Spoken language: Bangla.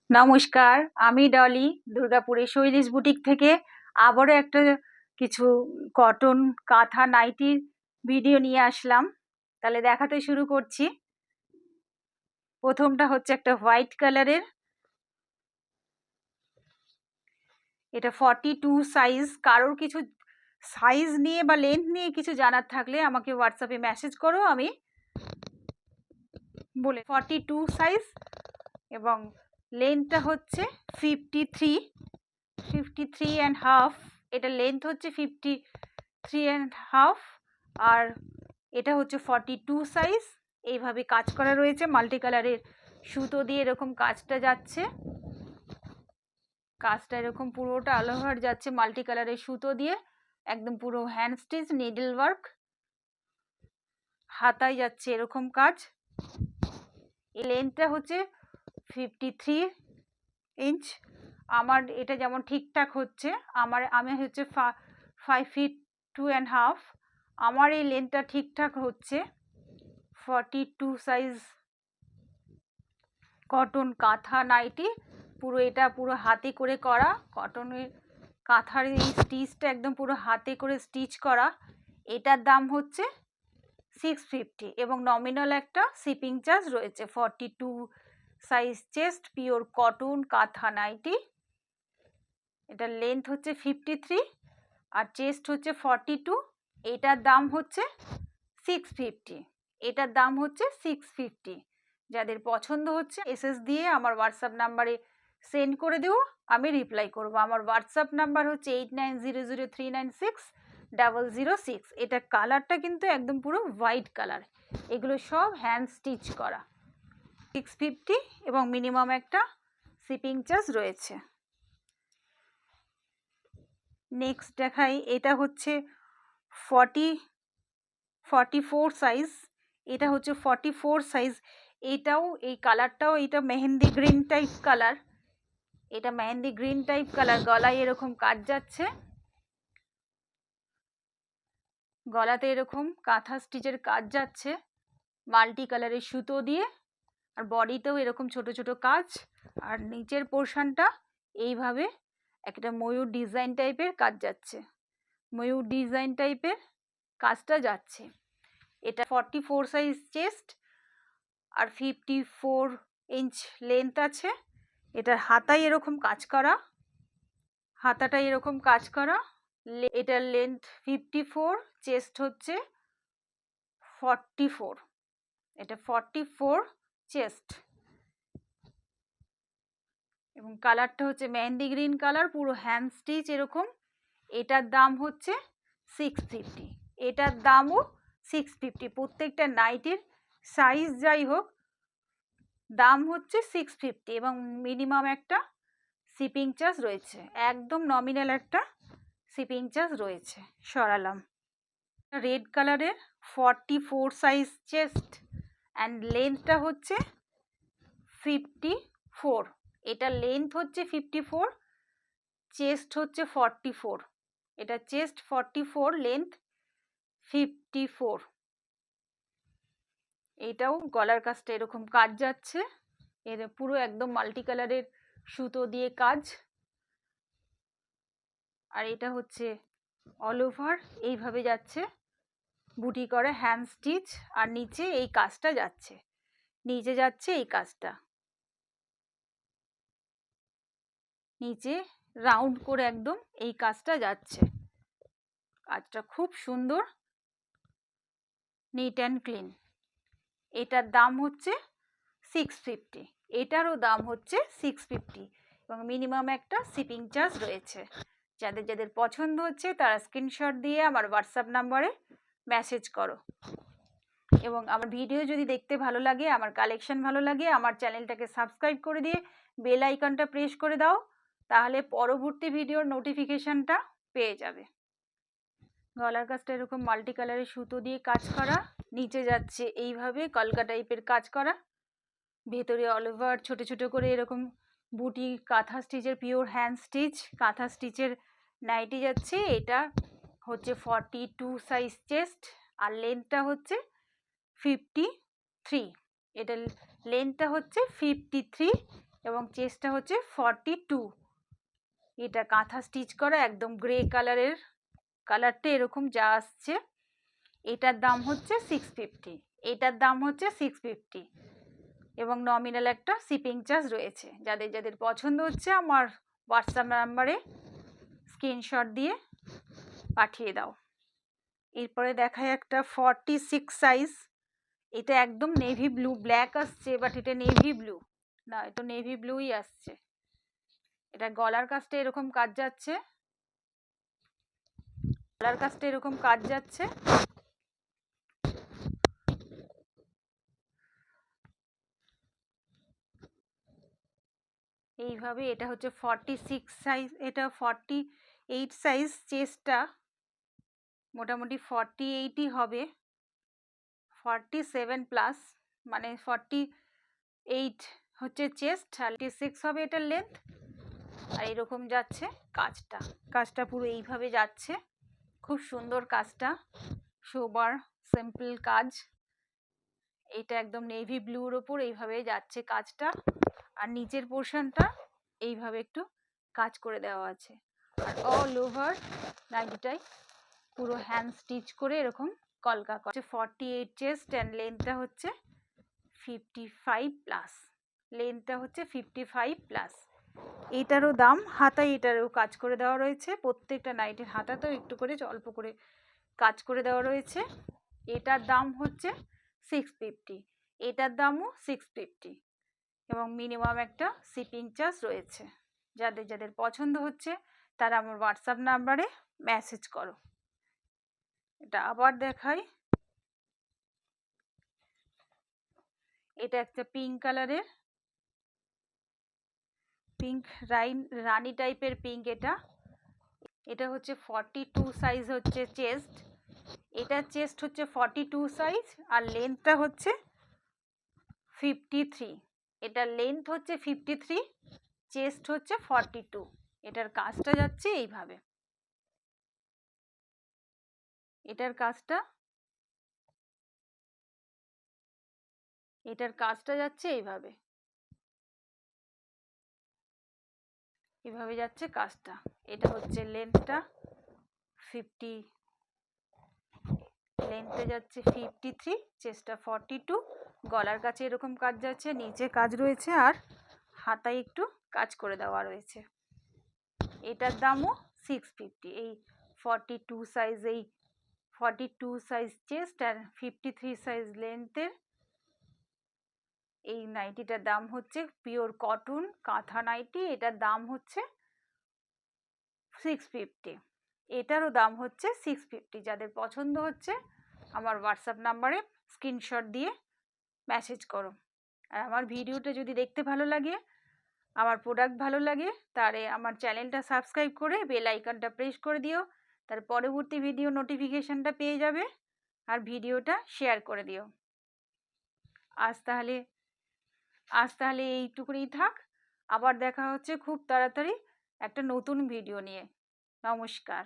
নমস্কার, আমি ডলি দুর্গাপুরের শৈলেশ বুটিক থেকে আবারও একটা কিছু কটন কাঁথা নাইটির ভিডিও নিয়ে আসলাম। তাহলে দেখাতে শুরু করছি। প্রথমটা হচ্ছে একটা হোয়াইট কালারের, এটা 42 সাইজ। কারোর কিছু সাইজ নিয়ে বা লেন্থ নিয়ে কিছু জানার থাকলে আমাকে হোয়াটসঅ্যাপে মেসেজ করো, আমি বলে 42 সাইজ এবং লেন্থটা হচ্ছে 53.5। এটা লেন্থ হচ্ছে 53.5 আর এটা হচ্ছে 42 সাইজ। এইভাবে কাজ করা রয়েছে, মাল্টি কালারের সুতো দিয়ে এরকম কাজটা যাচ্ছে। কাজটা এরকম পুরোটা অল ওভার যাচ্ছে মাল্টি কালারের সুতো দিয়ে, একদম পুরো হ্যান্ড স্টিচ নিডল ওয়ার্ক। হাতায় যাচ্ছে এরকম কাজ। এই লেন্থটা হচ্ছে 53 ইঞ্চ। আমার এটা যেমন ঠিকঠাক হচ্ছে, আমি হচ্ছে 5'2.5". আমার এই লেন্থটা ঠিকঠাক হচ্ছে। 42 সাইজ কটন কাঁথা নাইটি, এটা পুরো হাতে করে করা। কটনের কাঁথার এই স্টিচটা একদম পুরো হাতে করে স্টিচ করা। এটার দাম হচ্ছে 650 এবং নমিনাল একটা শিপিং চার্জ রয়েছে। 42 সাইজ চেস্ট পিওর কটন কাঁথা নাইটি। এটার লেন্থ হচ্ছে 53 আর চেস্ট হচ্ছে 42। এটার দাম হচ্ছে 650। এটার দাম হচ্ছে 650। যাদের পছন্দ হচ্ছে এসএস দিয়ে আমার হোয়াটসঅ্যাপ নাম্বারে সেন্ড করে দেবো, আমি রিপ্লাই করব। আমার হোয়াটসঅ্যাপ নাম্বার হচ্ছে 8900396006। এটা কালারটা কিন্তু একদম পুরো হোয়াইট কালার। এগুলো সব হ্যান্ড স্টিচ করা। 650 এবং মিনিমাম একটা শিপিং চার্জ রয়েছে। নেক্সট দেখাই, এটা হচ্ছে 44 সাইজ। এটা হচ্ছে 44 সাইজ। এটাও এই কালারটাও এটা মেহেন্দি গ্রিন টাইপ কালার। এটা মেহেন্দি গ্রিন টাইপ কালার। গলায় এরকম কাজ যাচ্ছে, গলাতে এরকম কাঁথা স্টিচের কাজ যাচ্ছে মাল্টি কালারের সুতো দিয়ে। আর বডিতেও এরকম ছোট ছোট কাজ। আর নিচের পোর্শনটা এইভাবে একটা ময়ূর ডিজাইন টাইপের কাজ যাচ্ছে, ময়ূর ডিজাইন টাইপের কাজটা যাচ্ছে। এটা 44 সাইজ চেস্ট আর 54 ইঞ্চ লেন্থ আছে। এটার হাতায় এরকম কাজ করা, হাতাটা এরকম কাজ করা। এটার লেন্থ 54, চেস্ট হচ্ছে 44। এটা 44 চেস্ট এবং কালারটা হচ্ছে মেহেন্দি গ্রিন কালার, পুরো হ্যান্ড স্টিচ এরকম। এটার দাম হচ্ছে 650। এটার দামও 650। প্রত্যেকটা নাইটির সাইজ যাই হোক দাম হচ্ছে 650 এবং মিনিমাম একটা শিপিং চার্জ রয়েছে। একদম নমিনাল একটা শিপিং চার্জ রয়েছে। সরালাম। রেড কালারের 44 সাইজ চেস্ট অ্যান্ড লেন্থটা হচ্ছে 54। এটা লেন্থ হচ্ছে 54, চেস্ট হচ্ছে 44। এটা চেস্ট 44, লেন্থ 54। এটাও গলার কাজটা এরকম কাজ যাচ্ছে, এর পুরো একদম মাল্টি কালারের সুতো দিয়ে কাজ। আর এটা হচ্ছে অল ওভার এইভাবে যাচ্ছে বুটি করে হ্যান্ড স্টিচ। আর নিচে এই কাজটা যাচ্ছে, নিচে যাচ্ছে এই কাজটা, নিচে রাউন্ড করে একদম এই কাজটা যাচ্ছে। কাজটা খুব সুন্দর, নিট অ্যান্ড ক্লিন। এটার দাম হচ্ছে 650। এটারও দাম হচ্ছে 650 এবং মিনিমাম একটা শিপিং চার্জ রয়েছে। যাদের যাদের পছন্দ হচ্ছে তারা স্ক্রিনশট দিয়ে আমার হোয়াটসঅ্যাপ নাম্বারে মেসেজ করো। এবং আমার ভিডিও যদি দেখতে ভালো লাগে, আমার কালেকশন ভালো লাগে, আমার চ্যানেলটাকে সাবস্ক্রাইব করে দিয়ে বেল আইকনটা প্রেস করে দাও, তাহলে পরবর্তী ভিডিওর নোটিফিকেশানটা পেয়ে যাবে। গলার কাজটা এরকম মাল্টি কালারের সুতো দিয়ে কাজ করা, নিচে যাচ্ছে এইভাবে কলকা টাইপের কাজ করা, ভেতরে অল ওভার ছোটো ছোটো করে এরকম বুটি কাঁথা স্টিচের পিওর হ্যান্ড স্টিচ কাঁথা স্টিচের নাইটি যাচ্ছে। এটা হচ্ছে 42 সাইজ চেস্ট আর লেন্থটা হচ্ছে 53। এটা লেন্থটা হচ্ছে 53 এবং চেস্টটা হচ্ছে 42। এটা কাঁথা স্টিচ করা, একদম গ্রে কালারের, কালারটা এরকম যা আসছে। এটার দাম হচ্ছে 650, এটার দাম হচ্ছে 650 এবং নমিনাল একটা শিপিং চার্জ রয়েছে। যাদের যাদের পছন্দ হচ্ছে আমার হোয়াটসঅ্যাপ নাম্বারে স্ক্রিনশট দিয়ে পাঠিয়ে দাও। এরপরে দেখায় একটা 46 সাইজ। এটা একদম নেভি ব্লু, ব্ল্যাক আসছে বাট এটা নেভি ব্লু না, এটা নেভি ব্লুই আসছে। এটা গলার কাজটা এরকম কাজ যাচ্ছে, গলার কাজটা এরকম কাজ যাচ্ছে। এইভাবে এটা হচ্ছে 46 সাইজ, এটা 48 সাইজ। চেস্টটা মোটামুটি 48ই হবে, 47 প্লাস, মানে 48 হচ্ছে চেস্ট আর 46 হবে এটার লেন্থ। আর এরকম যাচ্ছে কাজটা, কাজটা পুরো এইভাবে যাচ্ছে। খুব সুন্দর কাজটা, সোবার সিম্পল কাজ। এটা একদম নেভি ব্লুর ওপর এইভাবে যাচ্ছে কাজটা। আর নিচের পোর্শনটা এইভাবে একটু কাজ করে দেওয়া আছে। আর অল ওভার নাইটিটাই পুরো হ্যান্ড স্টিচ করে এরকম কলকা করে। 48 চেস্ট অ্যান্ড লেন্থটা হচ্ছে 55 প্লাস, লেন্থটা হচ্ছে 55 প্লাস। এটারও দাম, হাতায় এটারও কাজ করে দেওয়া রয়েছে। প্রত্যেকটা নাইটের হাতাতেও একটু করে অল্প করে কাজ করে দেওয়া রয়েছে। এটার দাম হচ্ছে 650, এটার দামও 650 এবং মিনিমাম একটা শিপিং চার্জ রয়েছে। যাদের যাদের পছন্দ হচ্ছে তারা আমার হোয়াটসঅ্যাপ নাম্বারে মেসেজ করো। এটা আবার দেখাই, এটা একটা পিঙ্ক কালারের, পিঙ্ক রানী টাইপের পিঙ্ক। এটা হচ্ছে 42 সাইজ হচ্ছে চেস্ট। এটা চেস্ট হচ্ছে 42 সাইজ আর লেন্থটা হচ্ছে 53। এটার লেন্থ হচ্ছে 53, চেস্ট হচ্ছে 42। এটার কাজটা যাচ্ছে এইভাবে, এটার কাজটা যাচ্ছে এইভাবে, এভাবে যাচ্ছে কাজটা। এটা হচ্ছে লেন্থটা 50, লেন্থে যাচ্ছে 53, চেস্টটা 42, গলার কাছে এরকম কাজ যাচ্ছে, নিচে কাজ রয়েছে আর হাতায় একটু কাজ করে দেওয়া রয়েছে। এটার দামও 650। এই 42 সাইজ, এই 42 সাইজ চেস্ট আর 53 সাইজ লেন্থের এই নাইটিটার দাম হচ্ছে, পিওর কটন কাঁথা নাইটি, এটার দাম হচ্ছে 650, এটারও দাম হচ্ছে 650। যাদের পছন্দ হচ্ছে আমার হোয়াটসঅ্যাপ নাম্বারে স্ক্রিনশট দিয়ে মেসেজ করো। আর আমার ভিডিওটা যদি দেখতে ভালো লাগে, আমার প্রোডাক্ট ভালো লাগে, তাহলে আমার চ্যানেলটা সাবস্ক্রাইব করে বেল আইকনটা প্রেস করে দিও, তার পরবর্তী ভিডিও নোটিফিকেশনটা পেয়ে যাবে। আর ভিডিওটা শেয়ার করে দিও। আজ তাহলে এইটুকুই থাক। আবার দেখা হচ্ছে খুব তাড়াতাড়ি একটা নতুন ভিডিও নিয়ে। নমস্কার।